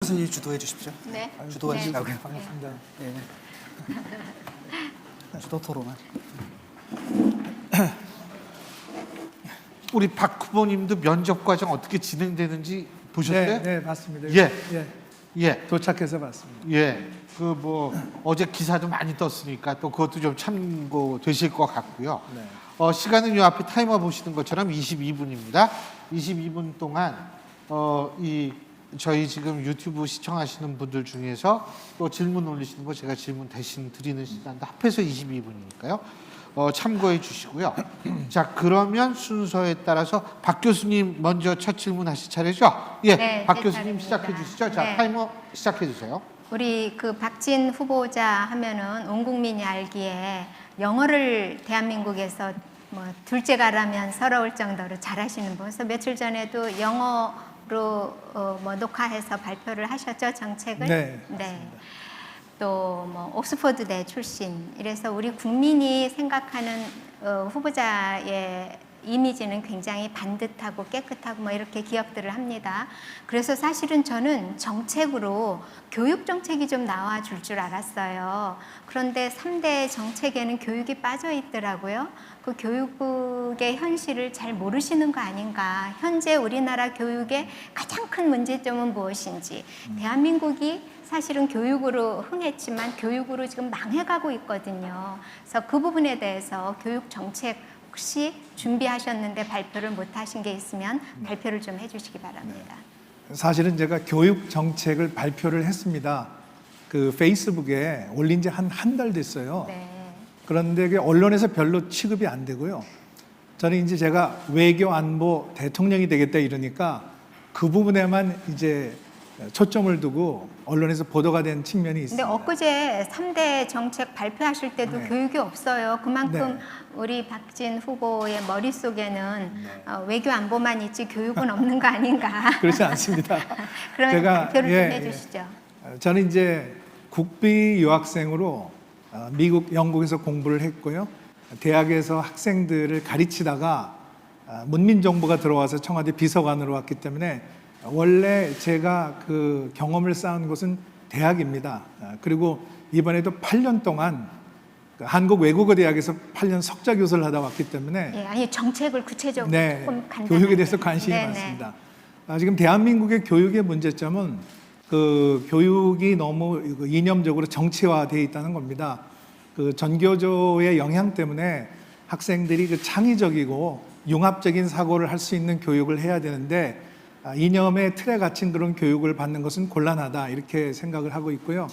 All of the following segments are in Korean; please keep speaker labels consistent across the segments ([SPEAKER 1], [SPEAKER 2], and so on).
[SPEAKER 1] 교수님 주도해 주십시오.
[SPEAKER 2] 네.
[SPEAKER 1] 주도해 주시라고요.
[SPEAKER 3] 반갑습니다.
[SPEAKER 1] 네. 주도 토론을.
[SPEAKER 3] 우리 박 후보님도 면접 과정 어떻게 진행되는지 보셨어요?
[SPEAKER 4] 네, 네, 봤습니다.
[SPEAKER 3] 예.
[SPEAKER 4] 예,
[SPEAKER 3] 예.
[SPEAKER 4] 도착해서 봤습니다.
[SPEAKER 3] 예. 그 뭐 어제 기사도 많이 떴으니까 또 그것도 좀 참고되실 것 같고요.
[SPEAKER 4] 네.
[SPEAKER 3] 시간은 요 앞에 타이머 보시는 것처럼 22분입니다. 22분 동안 저희 지금 유튜브 시청하시는 분들 중에서 또 질문 올리시는 거 제가 질문 대신 드리는 시간도 합해서 22분이니까요. 참고해 주시고요. 자, 그러면 순서에 따라서 박 교수님 먼저 첫 질문 하실 차례죠? 예,
[SPEAKER 2] 네,
[SPEAKER 3] 박
[SPEAKER 2] 제
[SPEAKER 3] 교수님
[SPEAKER 2] 차례입니다.
[SPEAKER 3] 시작해 주시죠. 자,
[SPEAKER 2] 네.
[SPEAKER 3] 타이머 시작해 주세요.
[SPEAKER 2] 우리 그 박진 후보자 하면은 온 국민이 알기에 영어를 대한민국에서 뭐 둘째가라면 서러울 정도로 잘하시는 분. 그래서 며칠 전에도 영어로 뭐 녹화해서 발표를 하셨죠, 정책을?
[SPEAKER 4] 네,
[SPEAKER 2] 네. 또 뭐 옥스퍼드대 출신. 이래서 우리 국민이 생각하는 후보자의 이미지는 굉장히 반듯하고 깨끗하고 뭐 이렇게 기억들을 합니다. 그래서 사실은 저는 정책으로 교육 정책이 좀 나와줄 줄 알았어요. 그런데 3대 정책에는 교육이 빠져 있더라고요. 그 교육의 현실을 잘 모르시는 거 아닌가. 현재 우리나라 교육의 가장 큰 문제점은 무엇인지. 대한민국이 사실은 교육으로 흥했지만 교육으로 지금 망해가고 있거든요. 그래서 그 부분에 대해서 교육 정책 혹시 준비하셨는데 발표를 못 하신 게 있으면 발표를 좀 해주시기 바랍니다.
[SPEAKER 4] 사실은 제가 교육 정책을 발표를 했습니다. 그 페이스북에 올린 지 한 달 됐어요.
[SPEAKER 2] 네.
[SPEAKER 4] 그런데 그 언론에서 별로 취급이 안 되고요. 저는 이제 제가 외교 안보 대통령이 되겠다 이러니까 그 부분에만 이제 초점을 두고 언론에서 보도가 된 측면이
[SPEAKER 2] 근데
[SPEAKER 4] 있습니다.
[SPEAKER 2] 엊그제 3대 정책 발표하실 때도
[SPEAKER 4] 네.
[SPEAKER 2] 교육이 없어요. 그만큼
[SPEAKER 4] 네.
[SPEAKER 2] 우리 박진 후보의 머릿속에는 외교 안보만 있지 교육은 없는 거 아닌가.
[SPEAKER 4] 그렇지 않습니다.
[SPEAKER 2] 그러면
[SPEAKER 4] 제가,
[SPEAKER 2] 발표를
[SPEAKER 4] 예,
[SPEAKER 2] 좀 해주시죠.
[SPEAKER 4] 저는 이제 국비 유학생으로 미국, 영국에서 공부를 했고요. 대학에서 학생들을 가르치다가 문민정부가 들어와서 청와대 비서관으로 왔기 때문에 원래 제가 그 경험을 쌓은 곳은 대학입니다. 그리고 이번에도 8년 동안 한국외국어대학에서 8년 석자 교수를 하다 왔기 때문에
[SPEAKER 2] 예, 아니 정책을 구체적으로
[SPEAKER 4] 네,
[SPEAKER 2] 조금 간단하게.
[SPEAKER 4] 교육에 대해서 관심이
[SPEAKER 2] 네네.
[SPEAKER 4] 많습니다. 지금 대한민국의 교육의 문제점은 그 교육이 너무 이념적으로 정치화되어 있다는 겁니다. 그 전교조의 영향 때문에 학생들이 그 창의적이고 융합적인 사고를 할 수 있는 교육을 해야 되는데 이념의 틀에 갇힌 그런 교육을 받는 것은 곤란하다 이렇게 생각을 하고 있고요.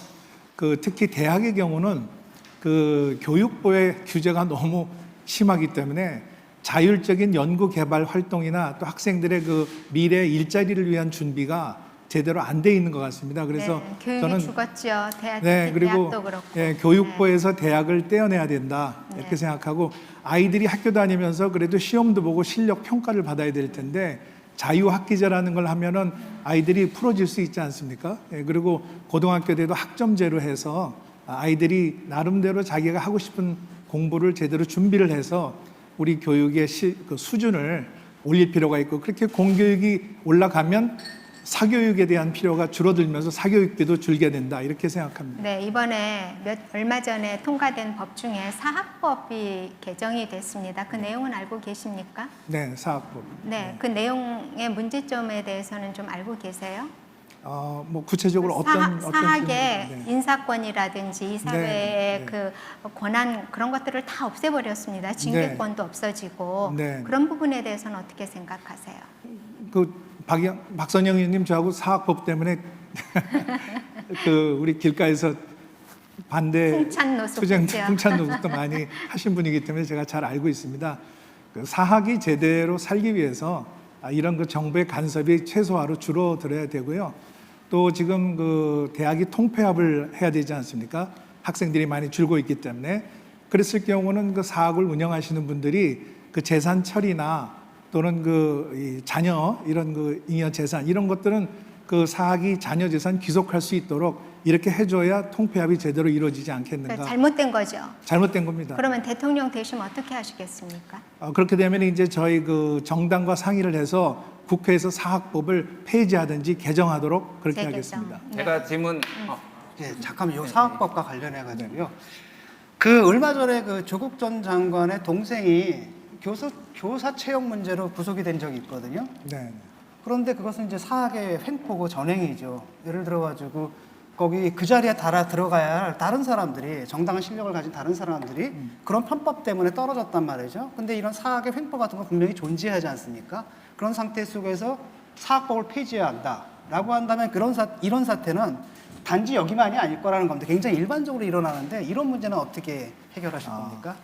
[SPEAKER 4] 그 특히 대학의 경우는 그 교육부의 규제가 너무 심하기 때문에 자율적인 연구 개발 활동이나 또 학생들의 그 미래 일자리를 위한 준비가 제대로 안 돼 있는 것 같습니다. 그래서
[SPEAKER 2] 네, 교육이
[SPEAKER 4] 저는
[SPEAKER 2] 죽었죠.
[SPEAKER 4] 네, 그리고
[SPEAKER 2] 대학도 그렇고.
[SPEAKER 4] 예, 교육부에서 대학을 떼어내야 된다 이렇게
[SPEAKER 2] 네.
[SPEAKER 4] 생각하고 아이들이 학교 다니면서 그래도 시험도 보고 실력 평가를 받아야 될 텐데 자유학기제라는 걸 하면은 아이들이 풀어질 수 있지 않습니까? 예, 그리고 고등학교 때도 학점제로 해서 아이들이 나름대로 자기가 하고 싶은 공부를 제대로 준비를 해서 우리 교육의 그 수준을 올릴 필요가 있고 그렇게 공교육이 올라가면 사교육에 대한 필요가 줄어들면서 사교육비도 줄게 된다 이렇게 생각합니다.
[SPEAKER 2] 네, 이번에 얼마 전에 통과된 법 중에 사학법이 개정이 됐습니다. 그 내용은 알고 계십니까?
[SPEAKER 4] 네, 사학법.
[SPEAKER 2] 네, 그 내용의 문제점에 대해서는 좀 알고 계세요?
[SPEAKER 4] 뭐 구체적으로 어떤
[SPEAKER 2] 사학의
[SPEAKER 4] 네.
[SPEAKER 2] 인사권이라든지 이 사회의
[SPEAKER 4] 네.
[SPEAKER 2] 그 권한 그런 것들을 다 없애버렸습니다. 징계권도 없어지고
[SPEAKER 4] 네.
[SPEAKER 2] 그런 부분에 대해서는 어떻게 생각하세요?
[SPEAKER 4] 그 박선영 의원님 저하고 사학법 때문에 그 우리 길가에서 반대 풍찬노숙도 많이 하신 분이기 때문에 제가 잘 알고 있습니다. 그 사학이 제대로 살기 위해서 이런 그 정부의 간섭이 최소화로 줄어들어야 되고요. 또 지금 그 대학이 통폐합을 해야 되지 않습니까? 학생들이 많이 줄고 있기 때문에 그랬을 경우는 그 사학을 운영하시는 분들이 그 재산 처리나 또는 그 자녀 이런 그 잉여 재산 이런 것들은 그 사학이 자녀 재산 귀속할 수 있도록 이렇게 해줘야 통폐합이 제대로 이루어지지 않겠는가.
[SPEAKER 2] 그러니까 잘못된 거죠.
[SPEAKER 4] 잘못된 겁니다.
[SPEAKER 2] 그러면 대통령 되시면 어떻게 하시겠습니까?
[SPEAKER 4] 그렇게 되면 이제 저희 그 정당과 상의를 해서 국회에서 사학법을 폐지하든지 개정하도록 그렇게
[SPEAKER 2] 재개정.
[SPEAKER 4] 하겠습니다.
[SPEAKER 2] 네.
[SPEAKER 5] 제가 질문
[SPEAKER 1] 예, 잠깐만 요 사학법과 관련해 가지고요. 그 얼마 전에 그 조국 전 장관의 동생이 교사 채용 문제로 구속이 된 적이 있거든요.
[SPEAKER 4] 네.
[SPEAKER 1] 그런데 그것은 이제 사학의 횡포고 전횡이죠. 예를 들어 가지고 거기 그 자리에 들어가야 할 다른 사람들이 정당한 실력을 가진 다른 사람들이 그런 편법 때문에 떨어졌단 말이죠. 근데 이런 사학의 횡포 같은 거 분명히 존재하지 않습니까? 그런 상태 속에서 사학법을 폐지해야 한다라고 한다면 이런 사태는 단지 여기만이 아닐 거라는 겁니다. 굉장히 일반적으로 일어나는데 이런 문제는 어떻게 해결하실 겁니까?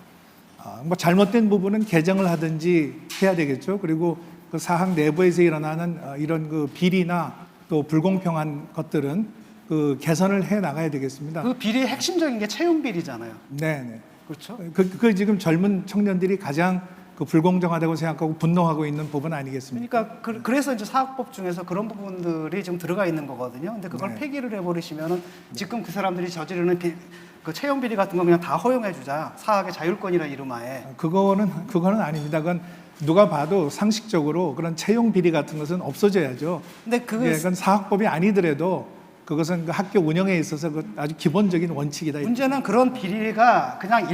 [SPEAKER 4] 뭐 잘못된 부분은 개정을 하든지 해야 되겠죠. 그리고 그 사학 내부에서 일어나는 이런 그 비리나 또 불공평한 것들은 그 개선을 해 나가야 되겠습니다.
[SPEAKER 1] 그 비리의 핵심적인 게 채용 비리잖아요.
[SPEAKER 4] 네.
[SPEAKER 1] 그렇죠?
[SPEAKER 4] 그 지금 젊은 청년들이 가장 그 불공정하다고 생각하고 분노하고 있는 부분 아니겠습니까?
[SPEAKER 1] 그러니까 그래서 이제 사학법 중에서 그런 부분들이 지금 들어가 있는 거거든요. 근데 그걸
[SPEAKER 4] 네.
[SPEAKER 1] 폐기를 해버리시면은 지금 그 사람들이 저지르는 그 채용 비리 같은 거 그냥 다 허용해주자. 사학의 자율권이라 이름하에.
[SPEAKER 4] 그거는 아닙니다. 그건 누가 봐도 상식적으로 그런 채용 비리 같은 것은 없어져야죠.
[SPEAKER 1] 근데
[SPEAKER 4] 그건 사학법이 아니더라도 그것은 그 학교 운영에 있어서 그 아주 기본적인 원칙이다.
[SPEAKER 1] 문제는 그런 비리가 그냥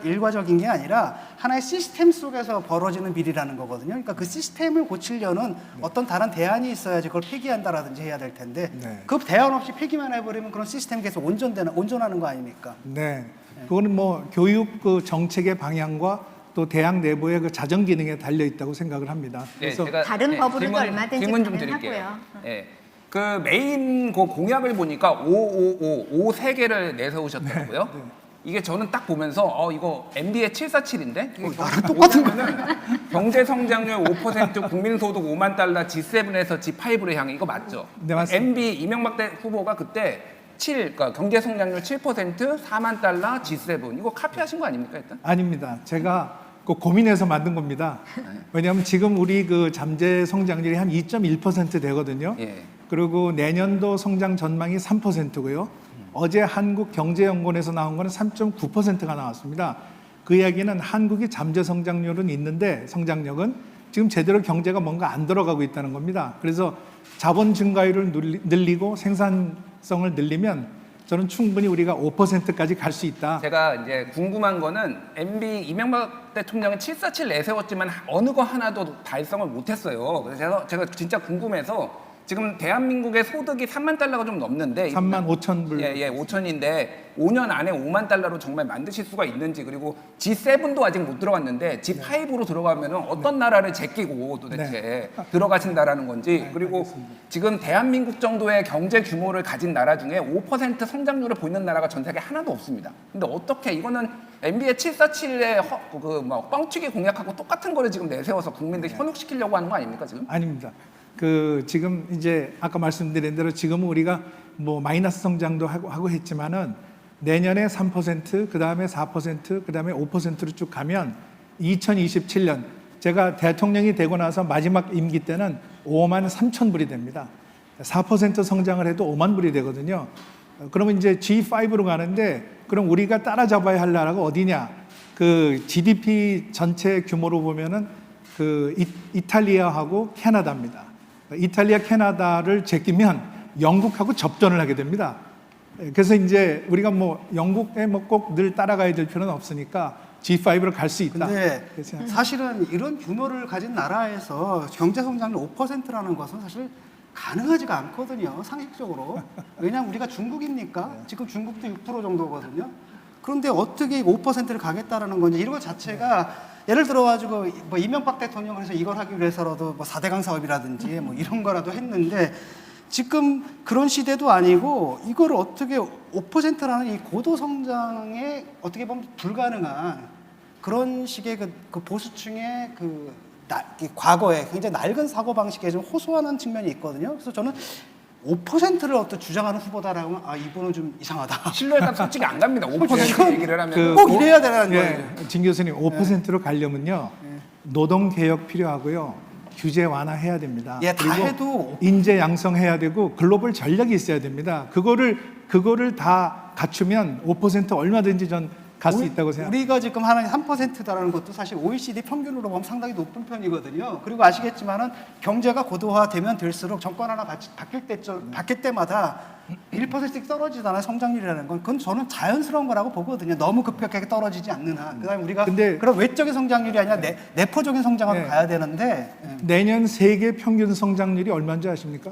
[SPEAKER 1] 일과적인 게 아니라 하나의 시스템 속에서 벌어지는 비리라는 거거든요. 그러니까 그 시스템을 고치려는 어떤 다른 대안이 있어야지 그걸 폐기한다라든지 해야 될 텐데
[SPEAKER 4] 네.
[SPEAKER 1] 그 대안 없이 폐기만 해버리면 그런 시스템이 계속 온전하는 거 아닙니까?
[SPEAKER 4] 네. 그거는 뭐 교육 그 정책의 방향과 또 대학 내부의 그 자정 기능에 달려 있다고 생각을 합니다. 그래서
[SPEAKER 5] 제가
[SPEAKER 2] 다른 법으로도 얼마든지
[SPEAKER 5] 질문 좀
[SPEAKER 2] 가능하고요.
[SPEAKER 5] 드릴게요. 예. 그 메인 그 공약을 보니까 5 세 개를 내세우셨더라고요.
[SPEAKER 4] 네.
[SPEAKER 5] 이게 저는 딱 보면서 이거 MB의 747인데
[SPEAKER 1] 나랑 똑같은 거.
[SPEAKER 5] 경제 성장률 5%, 국민소득 5만 달러, G7에서 G5로 향해 이거 맞죠?
[SPEAKER 4] 네, 맞습니다.
[SPEAKER 5] MB 이명박 대 후보가 그때 그러니까 경제 성장률 7%, 4만 달러, G7 이거 카피하신 거 아닙니까 일단?
[SPEAKER 4] 아닙니다. 제가 그 고민해서 만든 겁니다. 왜냐하면 지금 우리 그 잠재 성장률이 한 2.1% 되거든요.
[SPEAKER 5] 예.
[SPEAKER 4] 그리고 내년도 성장 전망이 3%고요. 어제 한국경제연구원에서 나온 거는 3.9%가 나왔습니다. 그 이야기는 한국이 잠재 성장률은 있는데 성장력은 지금 제대로 경제가 뭔가 안 들어가고 있다는 겁니다. 그래서 자본 증가율을 늘리고 생산성을 늘리면 저는 충분히 우리가 5%까지 갈 수 있다.
[SPEAKER 5] 제가 이제 궁금한 거는 MB 이명박 대통령이 747 내세웠지만 어느 거 하나도 달성을 못했어요. 그래서 제가 진짜 궁금해서 지금 대한민국의 소득이 3만 달러가 좀 넘는데
[SPEAKER 4] 3만 5천 불.
[SPEAKER 5] 예, 5천인데 5년 안에 5만 달러로 정말 만드실 수가 있는지 그리고 G7도 아직 못 들어갔는데 G5로 들어가면 어떤 나라를 제끼고 도대체 들어가신다라는 건지 그리고 지금 대한민국 정도의 경제 규모를 가진 나라 중에 5% 성장률을 보이는 나라가 전 세계 하나도 없습니다. 근데 어떻게 이거는 MB의 747의 뭐 뻥튀기 공약하고 똑같은 거를 지금 내세워서 국민들 현혹시키려고 하는 거 아닙니까 지금?
[SPEAKER 4] 아닙니다. 그 지금 이제 아까 말씀드린 대로 지금은 우리가 뭐 마이너스 성장도 하고 했지만은 내년에 3%, 그다음에 4%, 그다음에 5%로 쭉 가면 2027년 제가 대통령이 되고 나서 마지막 임기 때는 5만 3천 불이 됩니다. 4% 성장을 해도 5만 불이 되거든요. 그러면 이제 G5로 가는데 그럼 우리가 따라잡아야 할 나라가 어디냐? 그 GDP 전체 규모로 보면은 그 이탈리아하고 캐나다입니다. 이탈리아, 캐나다를 제끼면 영국하고 접전을 하게 됩니다. 그래서 이제 우리가 뭐 영국에 뭐 꼭 늘 따라가야 될 필요는 없으니까 G5로 갈 수 있다.
[SPEAKER 1] 근데 사실은 이런 규모를 가진 나라에서 경제 성장률 5%라는 것은 사실 가능하지가 않거든요. 상식적으로. 왜냐하면 우리가 중국입니까? 지금 중국도 6% 정도거든요. 그런데 어떻게 5%를 가겠다라는 건지 이런 것 자체가 예를 들어가지고 뭐 이명박 대통령을 해서 이걸 하기 위해서라도 뭐 4대강 사업이라든지 뭐 이런 거라도 했는데 지금 그런 시대도 아니고 이걸 어떻게 5%라는 이 고도 성장에 어떻게 보면 불가능한 그런 식의 그 보수층의 과거에 굉장히 낡은 사고 방식에 좀 호소하는 측면이 있거든요. 그래서 저는 5%를 어떤 주장하는 후보다라고 하면 이분은 좀 이상하다.
[SPEAKER 5] 신뢰감 솔직히 안 갑니다. 5% 얘기를 하면
[SPEAKER 1] 꼭 이래야 되는 거예요.
[SPEAKER 4] 진 교수님 5%로 가려면요 노동 개혁 필요하고요 규제 완화해야 됩니다.
[SPEAKER 1] 예, 다
[SPEAKER 4] 그리고
[SPEAKER 1] 해도
[SPEAKER 4] 인재 양성해야 되고 글로벌 전략이 있어야 됩니다. 그거를 다 갖추면 5% 얼마든지 전 갈 수 있다고 생각합니다.
[SPEAKER 1] 우리가 지금 하는 3%다라는 것도 사실 OECD 평균으로 보면 상당히 높은 편이거든요. 그리고 아시겠지만은 경제가 고도화되면 될수록 정권 하나 바뀔 때마다 1%씩 떨어지잖아요. 성장률이라는 건. 그건 저는 자연스러운 거라고 보거든요. 너무 급격하게 떨어지지 않는 한. 그다음에 우리가 그런 외적인 성장률이 아니라 내포적인 성장으로
[SPEAKER 4] 네.
[SPEAKER 1] 가야 되는데.
[SPEAKER 4] 내년 세계 평균 성장률이 얼마인지 아십니까?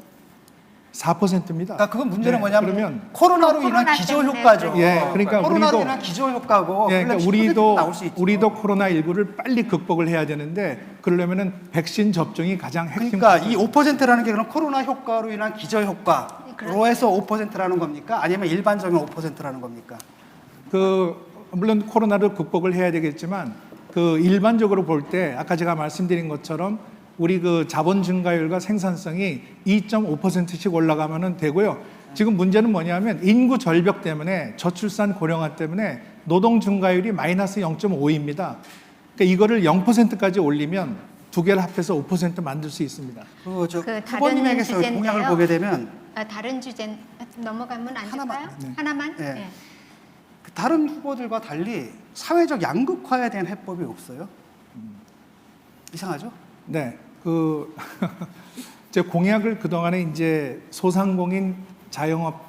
[SPEAKER 4] 4%입니다.
[SPEAKER 1] 그러니까 그건 문제는 뭐냐면
[SPEAKER 4] 그러면
[SPEAKER 1] 코로나로 인한
[SPEAKER 2] 코로나
[SPEAKER 1] 기저
[SPEAKER 2] 때문에
[SPEAKER 1] 효과죠.
[SPEAKER 4] 예, 그러니까
[SPEAKER 1] 코로나로
[SPEAKER 4] 우리도-
[SPEAKER 1] 인한 기저 효과고.
[SPEAKER 4] 예, 그러니까
[SPEAKER 1] 물론 10% 나올 수 있죠.
[SPEAKER 4] 우리도 코로나 19를 빨리 극복을 해야 되는데 그러려면은 백신 접종이 가장 핵심.
[SPEAKER 1] 그러니까 이 5%라는 게 그럼 코로나 효과로 인한 기저 효과로 해서 5%라는 겁니까? 아니면 일반적인 5%라는 겁니까?
[SPEAKER 4] 물론 코로나를 극복을 해야 되겠지만 일반적으로 볼 때 아까 제가 말씀드린 것처럼 우리 자본 증가율과 생산성이 2.5%씩 올라가면 되고요. 지금 문제는 뭐냐면 인구 절벽 때문에 저출산 고령화 때문에 노동 증가율이 마이너스 0.5입니다. 그러니까 이거를 0%까지 올리면 두 개를 합해서 5% 만들 수 있습니다.
[SPEAKER 2] 다른
[SPEAKER 1] 후보님에게서
[SPEAKER 2] 주제인데요.
[SPEAKER 1] 공약을 보게 되면
[SPEAKER 2] 다른 주제 넘어가면 안
[SPEAKER 1] 하나만,
[SPEAKER 2] 될까요?
[SPEAKER 1] 네.
[SPEAKER 2] 하나만?
[SPEAKER 1] 네.
[SPEAKER 2] 네.
[SPEAKER 1] 다른 후보들과 달리 사회적 양극화에 대한 해법이 없어요. 이상하죠?
[SPEAKER 4] 네, 제 공약을 그동안에 이제 소상공인 자영업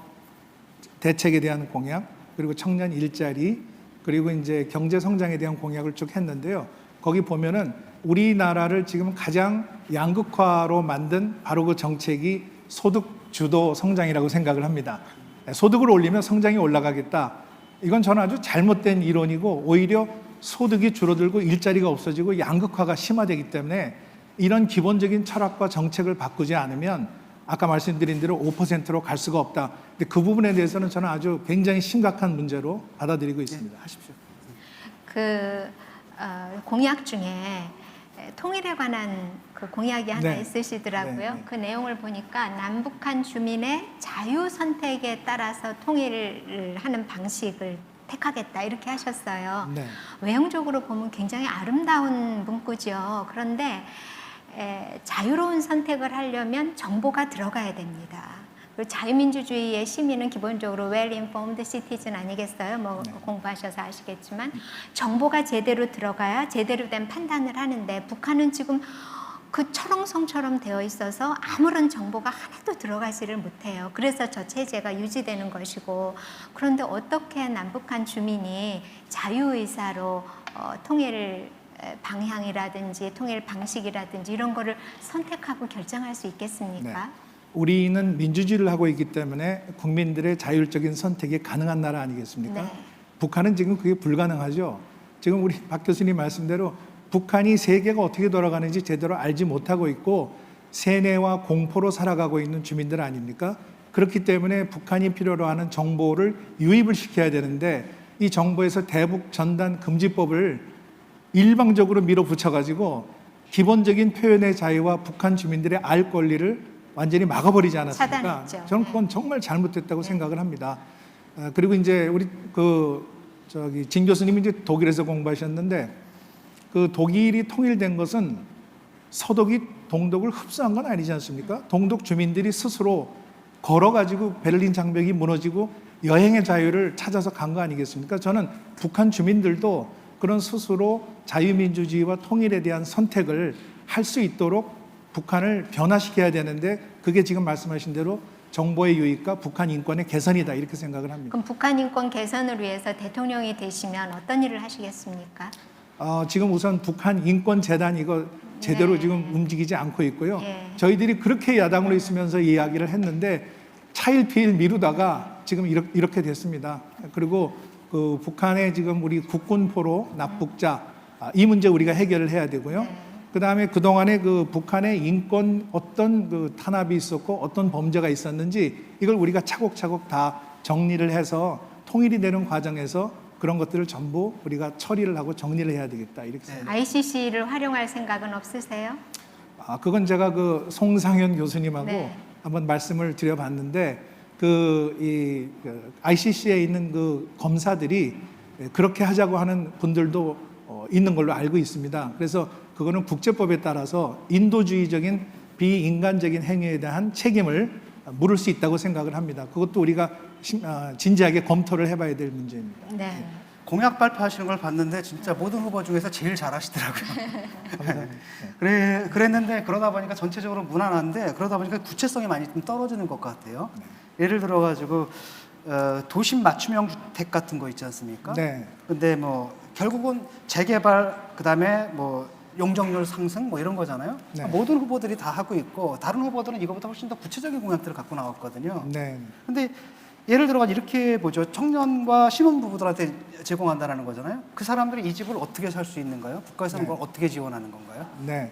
[SPEAKER 4] 대책에 대한 공약, 그리고 청년 일자리, 그리고 이제 경제 성장에 대한 공약을 쭉 했는데요. 거기 보면은 우리나라를 지금 가장 양극화로 만든 바로 그 정책이 소득 주도 성장이라고 생각을 합니다. 소득을 올리면 성장이 올라가겠다. 이건 저는 아주 잘못된 이론이고 오히려 소득이 줄어들고 일자리가 없어지고 양극화가 심화되기 때문에 이런 기본적인 철학과 정책을 바꾸지 않으면 아까 말씀드린 대로 5%로 갈 수가 없다. 근데 그 부분에 대해서는 저는 아주 굉장히 심각한 문제로 받아들이고 있습니다.
[SPEAKER 1] 네, 하십시오.
[SPEAKER 2] 공약 중에 통일에 관한 그 공약이 하나
[SPEAKER 4] 네.
[SPEAKER 2] 있으시더라고요.
[SPEAKER 4] 네, 네.
[SPEAKER 2] 그 내용을 보니까 남북한 주민의 자유 선택에 따라서 통일을 하는 방식을 택하겠다 이렇게 하셨어요.
[SPEAKER 4] 네.
[SPEAKER 2] 외형적으로 보면 굉장히 아름다운 문구죠. 그런데 자유로운 선택을 하려면 정보가 들어가야 됩니다. 그리고 자유민주주의의 시민은 기본적으로 well-informed citizen 아니겠어요?
[SPEAKER 4] 네.
[SPEAKER 2] 공부하셔서 아시겠지만 정보가 제대로 들어가야 제대로 된 판단을 하는데 북한은 지금 그 철옹성처럼 되어 있어서 아무런 정보가 하나도 들어가지를 못해요. 그래서 저 체제가 유지되는 것이고, 그런데 어떻게 남북한 주민이 자유의사로 통일 방향이라든지 통일 방식이라든지 이런 거를 선택하고 결정할 수 있겠습니까?
[SPEAKER 4] 네. 우리는 민주주의를 하고 있기 때문에 국민들의 자율적인 선택이 가능한 나라 아니겠습니까?
[SPEAKER 2] 네.
[SPEAKER 4] 북한은 지금 그게 불가능하죠. 지금 우리 박 교수님 말씀대로 북한이 세계가 어떻게 돌아가는지 제대로 알지 못하고 있고 세뇌와 공포로 살아가고 있는 주민들 아닙니까? 그렇기 때문에 북한이 필요로 하는 정보를 유입을 시켜야 되는데 이 정보에서 대북 전단 금지법을 일방적으로 밀어붙여가지고 기본적인 표현의 자유와 북한 주민들의 알 권리를 완전히 막아버리지 않았습니까?
[SPEAKER 2] 차단했죠.
[SPEAKER 4] 저는 그건 정말 잘못됐다고 생각을 합니다. 그리고 이제 우리 진 교수님이 이제 독일에서 공부하셨는데 그 독일이 통일된 것은 서독이 동독을 흡수한 건 아니지 않습니까? 동독 주민들이 스스로 걸어가지고 베를린 장벽이 무너지고 여행의 자유를 찾아서 간 거 아니겠습니까? 저는 북한 주민들도 그런 스스로 자유민주주의와 통일에 대한 선택을 할 수 있도록 북한을 변화시켜야 되는데 그게 지금 말씀하신 대로 정보의 유입과 북한 인권의 개선이다 이렇게 생각을 합니다.
[SPEAKER 2] 그럼 북한 인권 개선을 위해서 대통령이 되시면 어떤 일을 하시겠습니까?
[SPEAKER 4] 지금 우선 북한 인권재단 이거 제대로
[SPEAKER 2] 네.
[SPEAKER 4] 지금 움직이지 않고 있고요.
[SPEAKER 2] 예.
[SPEAKER 4] 저희들이 그렇게 야당으로 있으면서 이야기를 했는데 차일피일 미루다가 지금 이렇게 됐습니다. 그리고 그 북한의 지금 우리 국군포로 납북자 이 문제 우리가 해결을 해야 되고요.
[SPEAKER 2] 네.
[SPEAKER 4] 그다음에 그동안에 그 북한의 인권 어떤 그 탄압이 있었고 어떤 범죄가 있었는지 이걸 우리가 차곡차곡 다 정리를 해서 통일이 되는 과정에서 그런 것들을 전부 우리가 처리를 하고 정리를 해야 되겠다 이렇게 생각합니다.
[SPEAKER 2] ICC를 활용할 생각은 없으세요?
[SPEAKER 4] 그건 제가 그 송상현 교수님하고
[SPEAKER 2] 네.
[SPEAKER 4] 한번 말씀을 드려봤는데 ICC에 있는 그 검사들이 그렇게 하자고 하는 분들도 있는 걸로 알고 있습니다. 그래서 그거는 국제법에 따라서 인도주의적인 비인간적인 행위에 대한 책임을 물을 수 있다고 생각을 합니다. 그것도 우리가 진지하게 검토를 해봐야 될 문제입니다.
[SPEAKER 2] 네.
[SPEAKER 1] 공약 발표하시는 걸 봤는데 진짜 모든 후보 중에서 제일 잘하시더라고요. 그랬는데 그러다 보니까 전체적으로 무난한데 그러다 보니까 구체성이 많이 좀 떨어지는 것 같아요. 예를 들어 가지고 도심 맞춤형 주택 같은 거 있지 않습니까?
[SPEAKER 4] 네.
[SPEAKER 1] 근데 뭐 결국은 재개발 그다음에 뭐 용적률 상승 뭐 이런 거잖아요.
[SPEAKER 4] 네.
[SPEAKER 1] 모든 후보들이 다 하고 있고 다른 후보들은 이거보다 훨씬 더 구체적인 공약들을 갖고 나왔거든요.
[SPEAKER 4] 네.
[SPEAKER 1] 근데 예를 들어 이렇게 보죠. 청년과 신혼부부들한테 제공한다는 거잖아요. 그 사람들이 이 집을 어떻게 살 수 있는가요? 국가에서는
[SPEAKER 4] 네.
[SPEAKER 1] 그걸 어떻게 지원하는 건가요?
[SPEAKER 4] 네.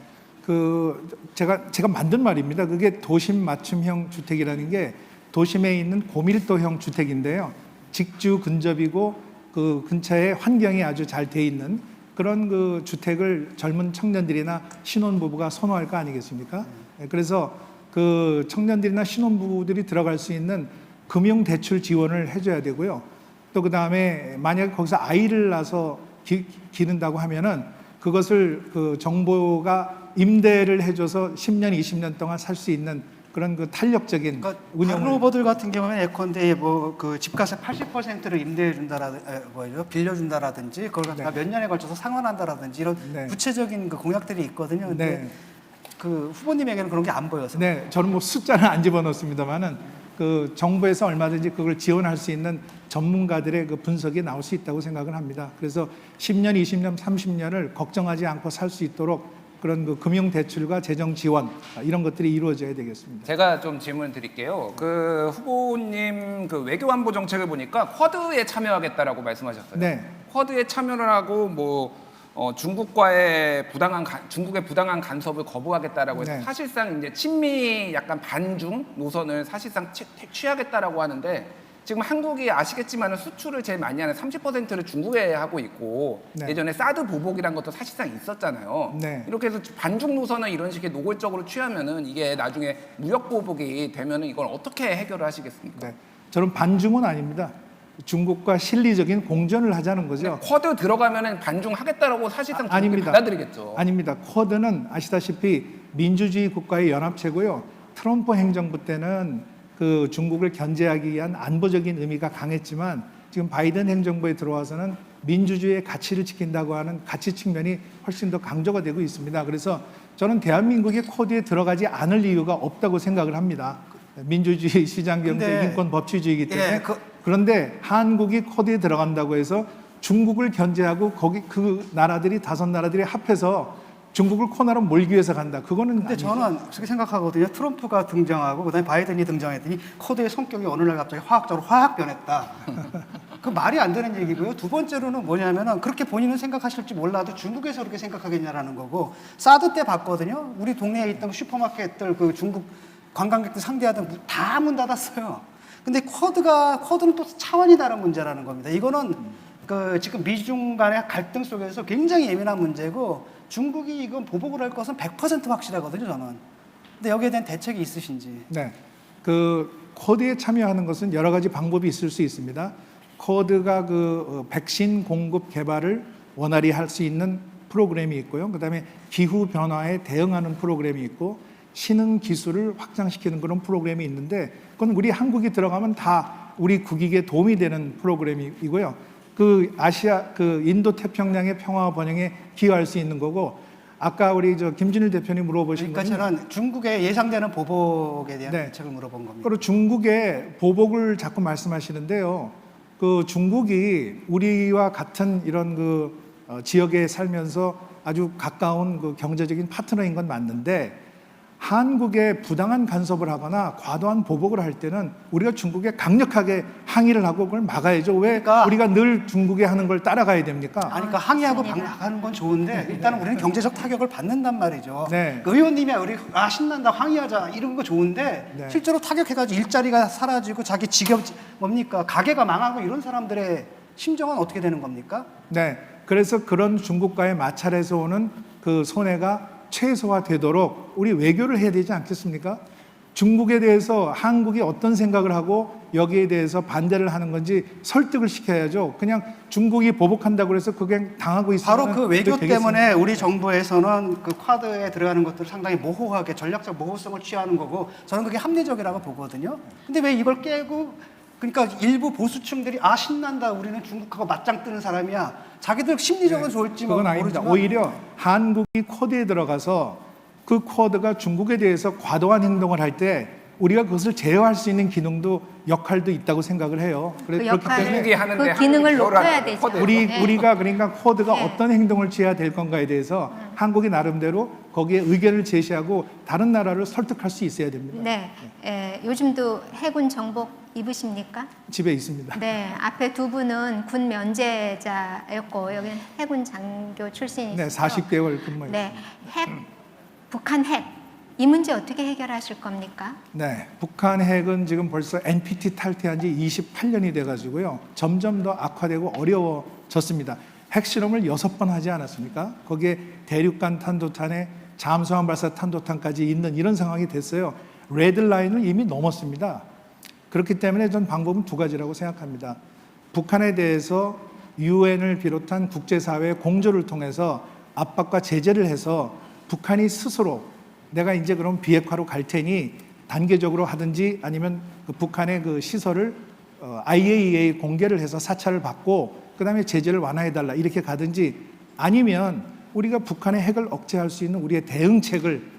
[SPEAKER 4] 제가 만든 말입니다. 그게 도심 맞춤형 주택이라는 게 도심에 있는 고밀도형 주택인데요. 직주 근접이고 그 근처에 환경이 아주 잘 돼 있는 그런 그 주택을 젊은 청년들이나 신혼부부가 선호할 거 아니겠습니까? 네, 그래서 그 청년들이나 신혼부부들이 들어갈 수 있는 금융대출 지원을 해줘야 되고요. 또 그 다음에 만약에 거기서 아이를 낳아서 기른다고 하면은 그것을 그 정부가 임대를 해줘서 10년, 20년 동안 살 수 있는 그런 그 탄력적인
[SPEAKER 1] 그러니까 다른
[SPEAKER 4] 운영을.
[SPEAKER 1] 후보들 같은 경우는 예컨대 뭐 그 집값의 80%를 임대해 준다라든지 빌려준다라든지 그걸 갖다가 몇 년에 걸쳐서 상환한다라든지 이런
[SPEAKER 4] 네.
[SPEAKER 1] 구체적인 그 공약들이 있거든요. 근데
[SPEAKER 4] 네.
[SPEAKER 1] 그 후보님에게는 그런 게 안 보여서.
[SPEAKER 4] 네, 저는 뭐 숫자는 안 집어넣습니다만은 그 정부에서 얼마든지 그걸 지원할 수 있는 전문가들의 그 분석이 나올 수 있다고 생각을 합니다. 그래서 10년, 20년, 30년을 걱정하지 않고 살 수 있도록 그런 그 금융 대출과 재정 지원 이런 것들이 이루어져야 되겠습니다.
[SPEAKER 5] 제가 좀 질문 드릴게요. 그 후보님 그 외교안보 정책을 보니까 쿼드에 참여하겠다라고 말씀하셨어요.
[SPEAKER 4] 네.
[SPEAKER 5] 쿼드에 참여를 하고 뭐 중국과의 중국의 부당한 간섭을 거부하겠다라고 해서
[SPEAKER 4] 네.
[SPEAKER 5] 사실상 이제 친미 약간 반중 노선을 사실상 취하겠다라고 하는데 지금 한국이 아시겠지만 수출을 제일 많이 하는 30%를 중국에 하고 있고
[SPEAKER 4] 네.
[SPEAKER 5] 예전에 사드 보복이란 것도 사실상 있었잖아요.
[SPEAKER 4] 네.
[SPEAKER 5] 이렇게 해서 반중 노선을 이런 식의 노골적으로 취하면은 이게 나중에 무역 보복이 되면은 이걸 어떻게 해결을 하시겠습니까?
[SPEAKER 4] 네. 저는 반중은 아닙니다. 중국과 실리적인 공존을 하자는 거죠.
[SPEAKER 5] 쿼드 들어가면은 반중하겠다라고 사실상 중국이
[SPEAKER 4] 아닙니다.
[SPEAKER 5] 받아들이겠죠.
[SPEAKER 4] 아닙니다. 쿼드는 아시다시피 민주주의 국가의 연합체고요. 트럼프 행정부 때는 그 중국을 견제하기 위한 안보적인 의미가 강했지만 지금 바이든 행정부에 들어와서는 민주주의의 가치를 지킨다고 하는 가치 측면이 훨씬 더 강조가 되고 있습니다. 그래서 저는 대한민국이 쿼드에 들어가지 않을 이유가 없다고 생각을 합니다. 민주주의, 시장경제,
[SPEAKER 1] 근데-
[SPEAKER 4] 인권, 법치주의이기 때문에.
[SPEAKER 1] 예,
[SPEAKER 4] 그런데 한국이 쿼드에 들어간다고 해서 중국을 견제하고 거기 그 나라들이 5나라들이 합해서 중국을 코너로 몰기 위해서 간다. 그거는
[SPEAKER 1] 근데
[SPEAKER 4] 아니죠.
[SPEAKER 1] 저는 그렇게 생각하거든요. 트럼프가 등장하고 그다음에 바이든이 등장했더니 쿼드의 성격이 어느 날 갑자기 화학적으로 확 변했다. 그 말이 안 되는 얘기고요. 두 번째로는 뭐냐면은 그렇게 본인은 생각하실지 몰라도 중국에서 그렇게 생각하겠냐라는 거고 사드 때 봤거든요. 우리 동네에 있던 슈퍼마켓들 그 중국 관광객들 상대하던 다 문 닫았어요. 근데 쿼드는 또 차원이 다른 문제라는 겁니다. 이거는 그 지금 미중 간의 갈등 속에서 굉장히 예민한 문제고 중국이 이건 보복을 할 것은 100% 확실하거든요, 저는. 근데 여기에 대한 대책이 있으신지.
[SPEAKER 4] 네. 그 쿼드에 참여하는 것은 여러 가지 방법이 있을 수 있습니다. 쿼드가 그 백신 공급 개발을 원활히 할 수 있는 프로그램이 있고요. 그다음에 기후 변화에 대응하는 프로그램이 있고 신흥 기술을 확장시키는 그런 프로그램이 있는데 그건 우리 한국이 들어가면 다 우리 국익에 도움이 되는 프로그램이고요. 그 아시아 그 인도 태평양의 평화와 번영에 기여할 수 있는 거고 아까 우리 저 김진일 대표님 물어보신
[SPEAKER 1] 그러니까
[SPEAKER 4] 거는
[SPEAKER 1] 저는 중국의 예상되는 보복에 대한
[SPEAKER 4] 네.
[SPEAKER 1] 대책을 물어본 겁니다.
[SPEAKER 4] 그리고 중국의 보복을 자꾸 말씀하시는데요. 그 중국이 우리와 같은 이런 그 지역에 살면서 아주 가까운 그 경제적인 파트너인 건 맞는데 한국에 부당한 간섭을 하거나 과도한 보복을 할 때는 우리가 중국에 강력하게 항의를 하고 그걸 막아야죠. 왜
[SPEAKER 1] 그러니까-
[SPEAKER 4] 우리가 늘 중국에 하는 걸 따라가야 됩니까?
[SPEAKER 1] 아니, 그러니까 항의하고
[SPEAKER 2] 맞습니다.
[SPEAKER 1] 방어하는 건 좋은데 일단은 우리는 경제적 타격을 받는단 말이죠.
[SPEAKER 4] 네.
[SPEAKER 1] 그 의원님이 우리 신난다 항의하자 이런 거 좋은데
[SPEAKER 4] 네.
[SPEAKER 1] 실제로 타격해가지고 일자리가 사라지고 자기 직업 뭡니까 가게가 망하고 이런 사람들의 심정은 어떻게 되는 겁니까?
[SPEAKER 4] 네. 그래서 그런 중국과의 마찰에서 오는 그 손해가 최소화되도록 우리 외교를 해야 되지 않겠습니까? 중국에 대해서 한국이 어떤 생각을 하고 여기에 대해서 반대를 하는 건지 설득을 시켜야죠. 그냥 중국이 보복한다고 해서 그게 당하고 있으면
[SPEAKER 1] 바로 그 외교
[SPEAKER 4] 되겠습니까?
[SPEAKER 1] 때문에 우리 정부에서는 그 쿼드에 들어가는 것들을 상당히 모호하게 전략적 모호성을 취하는 거고 저는 그게 합리적이라고 보거든요. 근데 왜 이걸 깨고 그러니까 일부 보수층들이 아 신난다 우리는 중국하고 맞짱 뜨는 사람이야 자기들 심리적으로 좋을지
[SPEAKER 4] 그건 아닙니다.
[SPEAKER 1] 모르지만
[SPEAKER 4] 오히려 한국이 쿼드에 들어가서 그 쿼드가 중국에 대해서 과도한 행동을 할 때 우리가 그것을 제어할 수 있는 기능도 역할도 있다고 생각을 해요.
[SPEAKER 2] 그
[SPEAKER 4] 그렇기
[SPEAKER 2] 역할을
[SPEAKER 4] 때문에
[SPEAKER 5] 중국이 하는데
[SPEAKER 2] 그 기능을
[SPEAKER 5] 한국이
[SPEAKER 2] 높여야
[SPEAKER 5] 결혼하는
[SPEAKER 2] 되죠.
[SPEAKER 5] 쿼드.
[SPEAKER 2] 네.
[SPEAKER 4] 우리가 그러니까 쿼드가
[SPEAKER 2] 네.
[SPEAKER 4] 어떤 행동을 취해야 될 건가에 대해서 한국이 나름대로 거기에 의견을 제시하고 다른 나라를 설득할 수 있어야 됩니다.
[SPEAKER 2] 네, 요즘도 해군 정복 입으십니까?
[SPEAKER 4] 집에 있습니다.
[SPEAKER 2] 네, 앞에 두 분은 군 면제자였고 여기는 해군 장교 출신이시죠.
[SPEAKER 4] 네, 40개월 근무했습니다.
[SPEAKER 2] 네, 북한 핵 이 문제 어떻게 해결하실 겁니까?
[SPEAKER 4] 네, 북한 핵은 지금 벌써 NPT 탈퇴한 지 28년이 돼가지고요. 점점 더 악화되고 어려워졌습니다. 핵실험을 6번 하지 않았습니까? 거기에 대륙간 탄도탄에 잠수함 발사 탄도탄까지 있는 이런 상황이 됐어요. 레드라인을 이미 넘었습니다. 그렇기 때문에 전 방법은 두 가지라고 생각합니다. 북한에 대해서 유엔을 비롯한 국제사회의 공조를 통해서 압박과 제재를 해서 북한이 스스로 내가 이제 그럼 비핵화로 갈 테니 단계적으로 하든지 아니면 그 북한의 그 시설을 IAEA 공개를 해서 사찰을 받고 그다음에 제재를 완화해달라 이렇게 가든지 아니면 우리가 북한의 핵을 억제할 수 있는 우리의 대응책을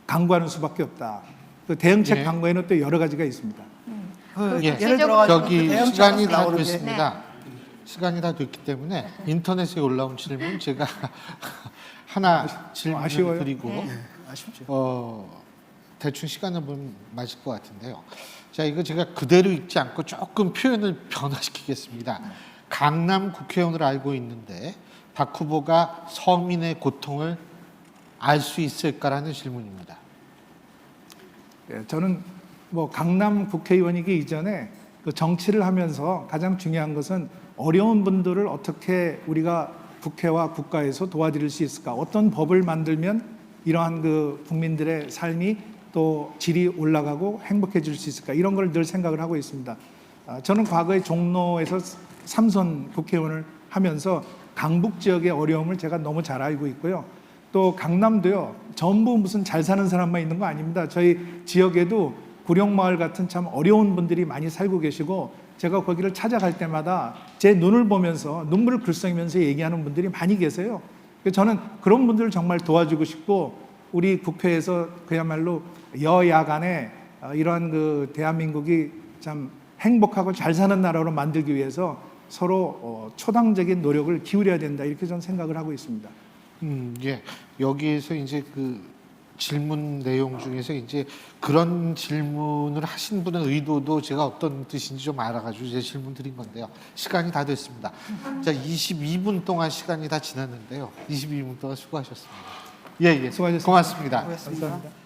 [SPEAKER 4] 강구하는 수밖에 없다. 그 대응책
[SPEAKER 3] 예.
[SPEAKER 4] 강구에는 또 여러 가지가 있습니다.
[SPEAKER 1] 그
[SPEAKER 3] 예.
[SPEAKER 1] 예를 들어가지고
[SPEAKER 3] 저기
[SPEAKER 1] 대응
[SPEAKER 3] 시간이
[SPEAKER 1] 차원에서
[SPEAKER 3] 다
[SPEAKER 1] 나오는 게
[SPEAKER 3] 됐습니다. 시간이 다 됐기 때문에 인터넷에 올라온 질문 제가 하나 질문을
[SPEAKER 4] 아쉬워요.
[SPEAKER 3] 드리고
[SPEAKER 2] 네.
[SPEAKER 1] 아쉽죠.
[SPEAKER 3] 대충 시간을 보면 맞을 것 같은데요. 자, 이거 제가 그대로 읽지 않고 조금 표현을 변화시키겠습니다. 강남 국회의원을 알고 있는데 박 후보가 서민의 고통을 알 수 있을까라는 질문입니다.
[SPEAKER 4] 네, 저는 뭐 강남 국회의원이기 이전에 그 정치를 하면서 가장 중요한 것은 어려운 분들을 어떻게 우리가 국회와 국가에서 도와드릴 수 있을까? 어떤 법을 만들면 이러한 그 국민들의 삶이 또 질이 올라가고 행복해질 수 있을까? 이런 걸 늘 생각을 하고 있습니다. 저는 과거에 종로에서 3선 국회의원을 하면서 강북 지역의 어려움을 제가 너무 잘 알고 있고요. 또 강남도요. 전부 무슨 잘 사는 사람만 있는 거 아닙니다. 저희 지역에도 구룡마을 같은 참 어려운 분들이 많이 살고 계시고 제가 거기를 찾아갈 때마다 제 눈을 보면서 눈물을 글썽이면서 얘기하는 분들이 많이 계세요. 그래서 저는 그런 분들을 정말 도와주고 싶고 우리 국회에서 그야말로 여야 간에 이러한 그 대한민국이 참 행복하고 잘 사는 나라로 만들기 위해서 서로 초당적인 노력을 기울여야 된다 이렇게 저는 생각을 하고 있습니다.
[SPEAKER 3] 예. 여기에서 이제 그 질문 내용 중에서 이제 그런 질문을 하신 분의 의도도 제가 어떤 뜻인지 좀 알아가지고 제 질문 드린 건데요. 시간이 다 됐습니다. 자, 22분 동안 시간이 다 지났는데요. 22분 동안 수고하셨습니다. 예, 예.
[SPEAKER 4] 수고하셨습니다.
[SPEAKER 3] 고맙습니다.
[SPEAKER 1] 고맙습니다.
[SPEAKER 4] 감사합니다.